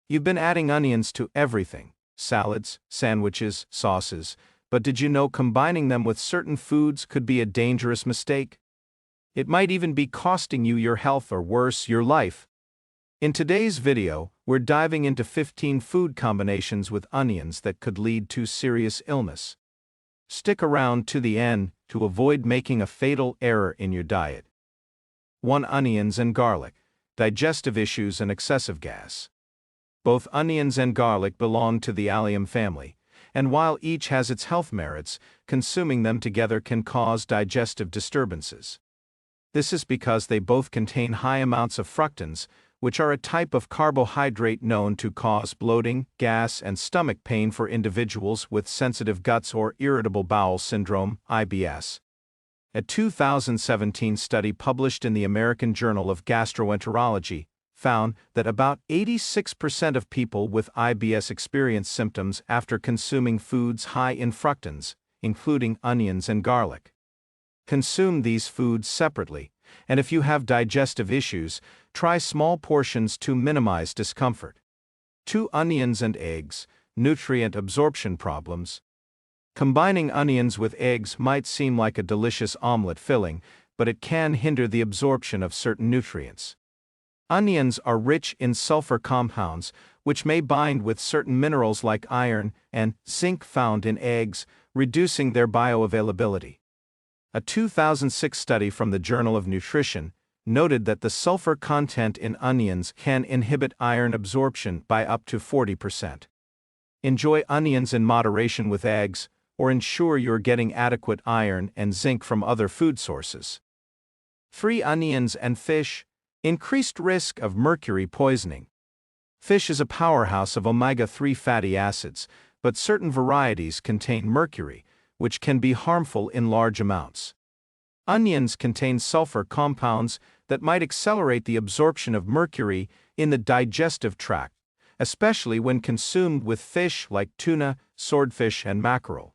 You've been adding onions to everything: salads, sandwiches, sauces, but did you know combining them with certain foods could be a dangerous mistake? It might even be costing you your health or worse, your life. In today's video, we're diving into 15 food combinations with onions that could lead to serious illness. Stick around to the end to avoid making a fatal error in your diet. 1. Onions and garlic. Digestive issues and excessive gas. Both onions and garlic belong to the allium family, and while each has its health merits, consuming them together can cause digestive disturbances. This is because they both contain high amounts of fructans, which are a type of carbohydrate known to cause bloating, gas, and stomach pain for individuals with sensitive guts or irritable bowel syndrome, IBS. A 2017 study published in the American Journal of Gastroenterology found that about 86% of people with IBS experience symptoms after consuming foods high in fructans, including onions and garlic. Consume these foods separately, and if you have digestive issues, try small portions to minimize discomfort. 2. Onions and eggs. Nutrient absorption problems. Combining onions with eggs might seem like a delicious omelet filling, but it can hinder the absorption of certain nutrients. Onions are rich in sulfur compounds, which may bind with certain minerals like iron and zinc found in eggs, reducing their bioavailability. A 2006 study from the Journal of Nutrition noted that the sulfur content in onions can inhibit iron absorption by up to 40%. Enjoy onions in moderation with eggs, or ensure you're getting adequate iron and zinc from other food sources. 3. Onions and fish. Increased risk of mercury poisoning. Fish is a powerhouse of omega-3 fatty acids, but certain varieties contain mercury, which can be harmful in large amounts. Onions contain sulfur compounds that might accelerate the absorption of mercury in the digestive tract, especially when consumed with fish like tuna, swordfish, and mackerel.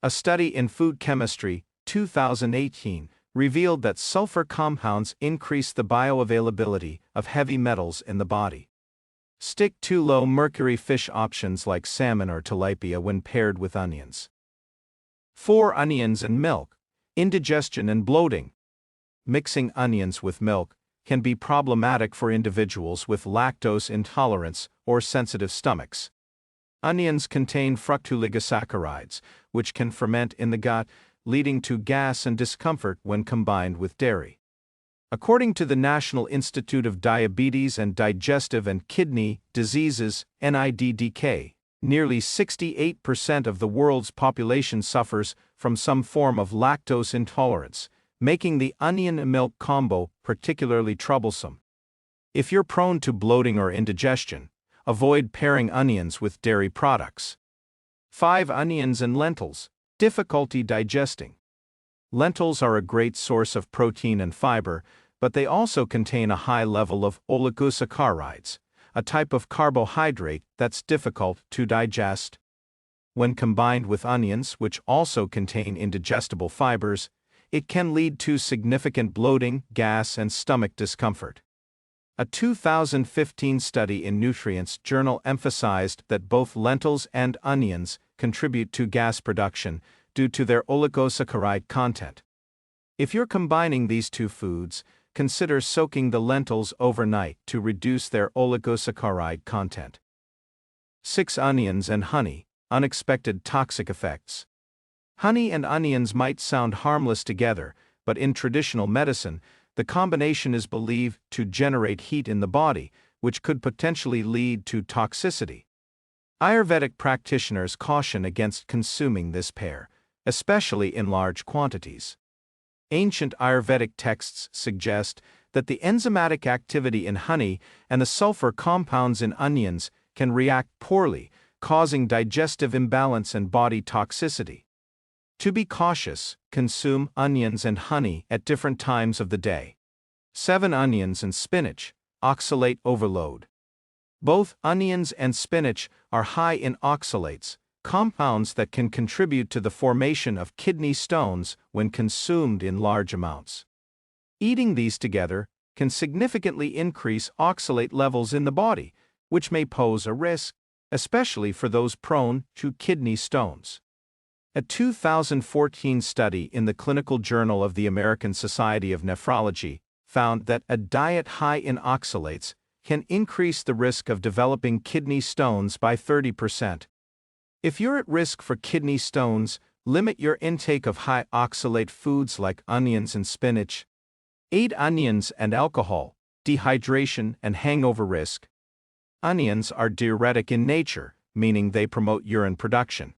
A study in Food Chemistry, 2018, revealed that sulfur compounds increase the bioavailability of heavy metals in the body. Stick to low mercury fish options like salmon or tilapia when paired with onions. 4. Onions and milk. Indigestion and bloating. Mixing onions with milk can be problematic for individuals with lactose intolerance or sensitive stomachs. Onions contain fructooligosaccharides, which can ferment in the gut, leading to gas and discomfort when combined with dairy. According to the National Institute of Diabetes and Digestive and Kidney Diseases, NIDDK, nearly 68% of the world's population suffers from some form of lactose intolerance, making the onion and milk combo particularly troublesome. If you're prone to bloating or indigestion, avoid pairing onions with dairy products. 5. Onions and lentils. Difficulty digesting. Lentils are a great source of protein and fiber, but they also contain a high level of oligosaccharides, a type of carbohydrate that's difficult to digest. When combined with onions, which also contain indigestible fibers, it can lead to significant bloating, gas, and stomach discomfort. A 2015 study in Nutrients Journal emphasized that both lentils and onions contribute to gas production due to their oligosaccharide content. If you're combining these two foods, consider soaking the lentils overnight to reduce their oligosaccharide content. 6. Onions and honey. Unexpected toxic effects. Honey and onions might sound harmless together, but in traditional medicine, the combination is believed to generate heat in the body, which could potentially lead to toxicity. Ayurvedic practitioners caution against consuming this pair, especially in large quantities. Ancient Ayurvedic texts suggest that the enzymatic activity in honey and the sulfur compounds in onions can react poorly, causing digestive imbalance and body toxicity. To be cautious, consume onions and honey at different times of the day. 7. Onions and spinach. Oxalate overload. Both onions and spinach are high in oxalates, compounds that can contribute to the formation of kidney stones when consumed in large amounts. Eating these together can significantly increase oxalate levels in the body, which may pose a risk, especially for those prone to kidney stones. A 2014 study in the Clinical Journal of the American Society of Nephrology found that a diet high in oxalates can increase the risk of developing kidney stones by 30%. If you're at risk for kidney stones, limit your intake of high oxalate foods like onions and spinach. 8 Onions and alcohol, dehydration and hangover risk. Onions are diuretic in nature, meaning they promote urine production.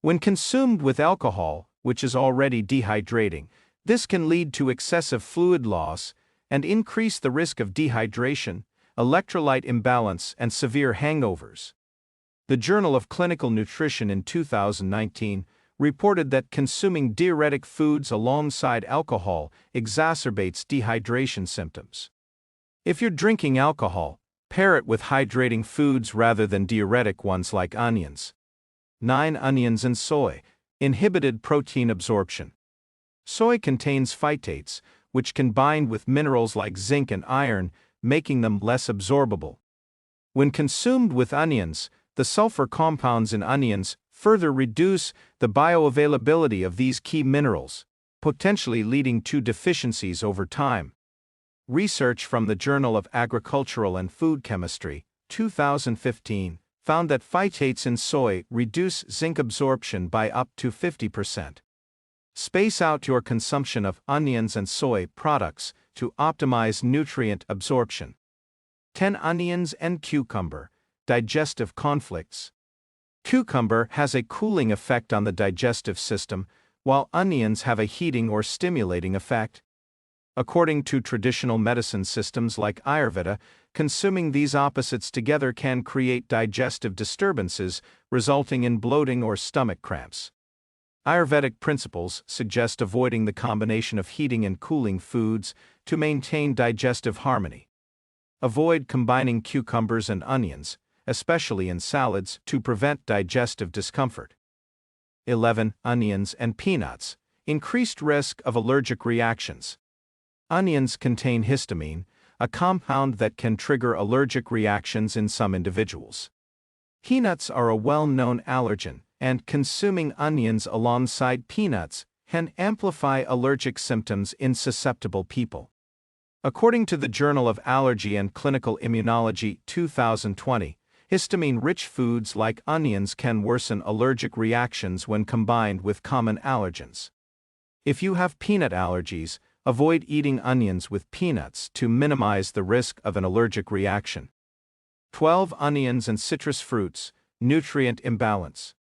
When consumed with alcohol, which is already dehydrating, this can lead to excessive fluid loss and increase the risk of dehydration, electrolyte imbalance, and severe hangovers. The Journal of Clinical Nutrition in 2019 reported that consuming diuretic foods alongside alcohol exacerbates dehydration symptoms. If you're drinking alcohol, pair it with hydrating foods rather than diuretic ones like onions. 9 Onions and soy, inhibited protein absorption. Soy contains phytates, which can bind with minerals like zinc and iron, making them less absorbable. When consumed with onions, the sulfur compounds in onions further reduce the bioavailability of these key minerals, potentially leading to deficiencies over time. Research from the Journal of Agricultural and Food Chemistry, 2015, found that phytates in soy reduce zinc absorption by up to 50%. Space out your consumption of onions and soy products to optimize nutrient absorption. 10 Onions and cucumber, digestive conflicts. Cucumber has a cooling effect on the digestive system, while onions have a heating or stimulating effect. According to traditional medicine systems like Ayurveda, consuming these opposites together can create digestive disturbances, resulting in bloating or stomach cramps. Ayurvedic principles suggest avoiding the combination of heating and cooling foods to maintain digestive harmony. Avoid combining cucumbers and onions, especially in salads, to prevent digestive discomfort. 11 Onions and peanuts, increased risk of allergic reactions. Onions contain histamine, a compound that can trigger allergic reactions in some individuals. Peanuts are a well-known allergen, and consuming onions alongside peanuts can amplify allergic symptoms in susceptible people. According to the Journal of Allergy and Clinical Immunology, 2020, histamine-rich foods like onions can worsen allergic reactions when combined with common allergens. If you have peanut allergies, avoid eating onions with peanuts to minimize the risk of an allergic reaction. 12 Onions and citrus fruits, nutrient imbalance.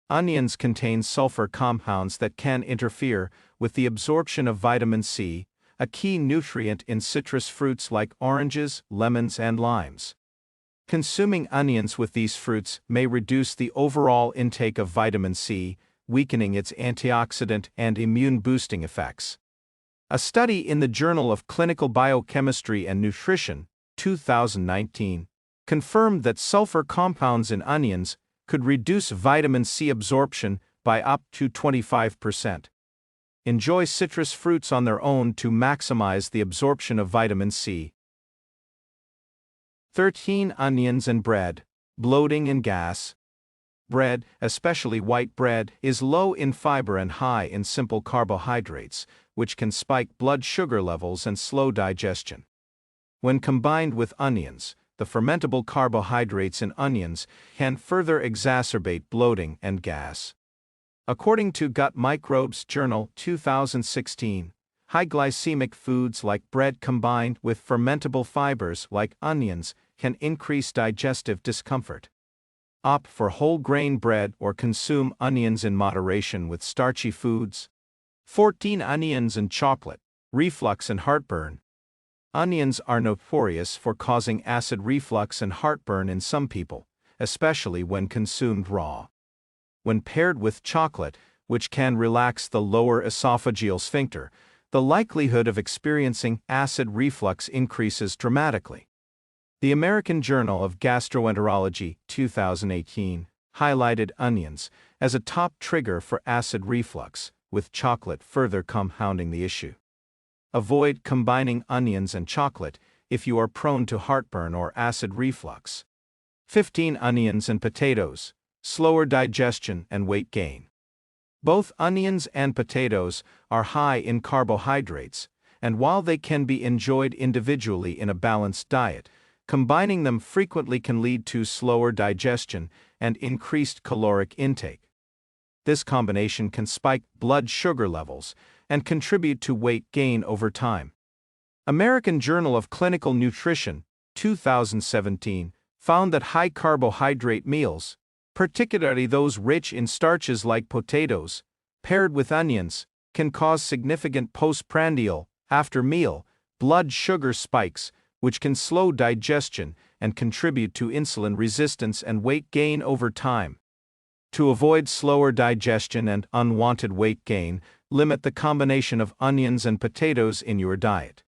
Onions contain sulfur compounds that can interfere with the absorption of vitamin C, a key nutrient in citrus fruits like oranges, lemons, and limes. Consuming onions with these fruits may reduce the overall intake of vitamin C, weakening its antioxidant and immune-boosting effects. A study in the Journal of Clinical Biochemistry and Nutrition, 2019, confirmed that sulfur compounds in onions could reduce vitamin C absorption by up to 25%. Enjoy citrus fruits on their own to maximize the absorption of vitamin C. 13 Onions and bread, bloating and gas. Bread, especially white bread, is low in fiber and high in simple carbohydrates, which can spike blood sugar levels and slow digestion. When combined with onions, the fermentable carbohydrates in onions can further exacerbate bloating and gas. According to Gut Microbes Journal, 2016, high glycemic foods like bread combined with fermentable fibers like onions can increase digestive discomfort. Opt for whole grain bread or consume onions in moderation with starchy foods. 14 Onions and chocolate, reflux and heartburn. Onions are notorious for causing acid reflux and heartburn in some people, especially when consumed raw. When paired with chocolate, which can relax the lower esophageal sphincter, the likelihood of experiencing acid reflux increases dramatically. The American Journal of Gastroenterology, 2018, highlighted onions as a top trigger for acid reflux, with chocolate further compounding the issue. Avoid combining onions and chocolate if you are prone to heartburn or acid reflux. 15. Onions and potatoes. Slower digestion and weight gain. Both onions and potatoes are high in carbohydrates, and while they can be enjoyed individually in a balanced diet, combining them frequently can lead to slower digestion and increased caloric intake. This combination can spike blood sugar levels and contribute to weight gain over time. American Journal of Clinical Nutrition, 2017, found that high carbohydrate meals, particularly those rich in starches like potatoes, paired with onions, can cause significant postprandial, after-meal, blood sugar spikes, which can slow digestion and contribute to insulin resistance and weight gain over time. To avoid slower digestion and unwanted weight gain, limit the combination of onions and potatoes in your diet.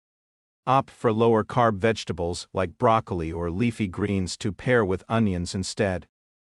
Opt for lower-carb vegetables like broccoli or leafy greens to pair with onions instead.